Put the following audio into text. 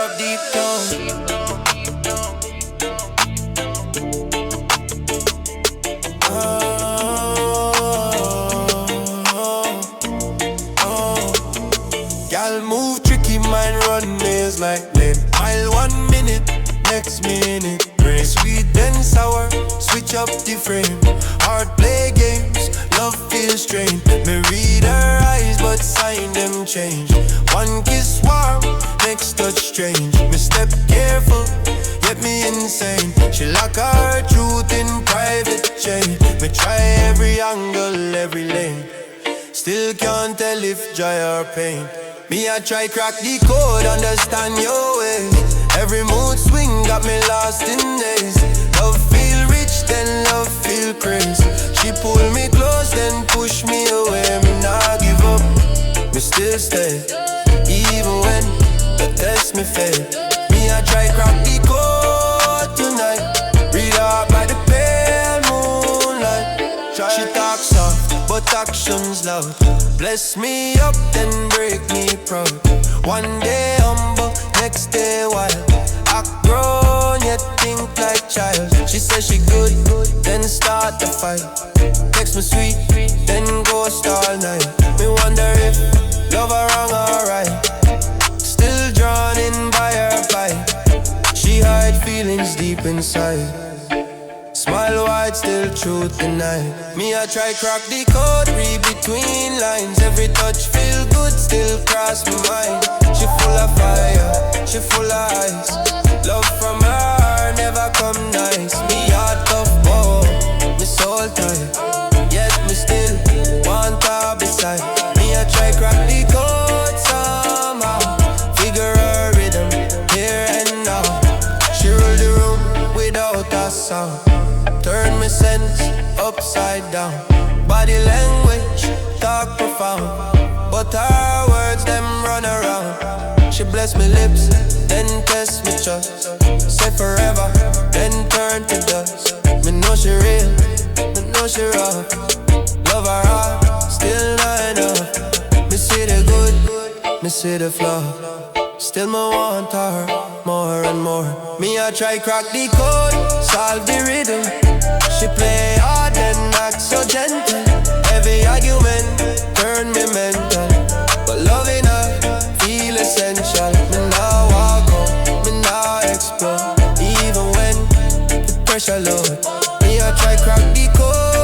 up deep down. Y'all move tricky, mind run nails like lead. Mile 1 minute, next minute rain. Sweet then sour, switch up the frame. Hard play games, love feels strange. Me read her eyes, but sign them change. One kiss warm, next touch strange. Me step careful, get me insane. She lock her truth in private chain. Me try every angle, every lane. Still can't tell if joy or pain. Me I try crack the code, understand your ways. Every mood swing got me lost in days. Love feel rich, then love feel crazy. She pull me close, then push me away. Me not give up, me still stay. Even when the test me fail. Me I try crack the code tonight. Read out by the pale moonlight. She talk soft, but actions loud. Bless me up, then break me proud. One day humble, next day wild. Act grown, yet think like child. She says she good, then start the fight. Text me sweet, then ghost all night. Me wonder if love her wrong or right. Still drawn in by her bite. She hide feelings deep inside. Smile wide, still truth denied. Me I try crack the code, read between lines. Every touch feel good, still cross my mind. She full of fire, she full of ice. Love from her never come nice. Me heart tough, oh, me soul tight. Yet me still want her beside. Me I try crack the code somehow. Figure her rhythm, here and now. She rule the room without a sound. Turn me sense upside down. Body language, talk profound. But her words, them run around. She bless me lips, then test me trust. Say forever, then turn to dust. Me know she real, me know she rough. Love her heart, still not enough. Me see the good, me see the flaw. Still me want her more and more. Me I try crack the code, solve the rhythm. She play hard and act so gentle. Every argument turn me mental. But loving her feel essential. Me now walk out, me now explore. Even when the pressure load. Me I try crack the code.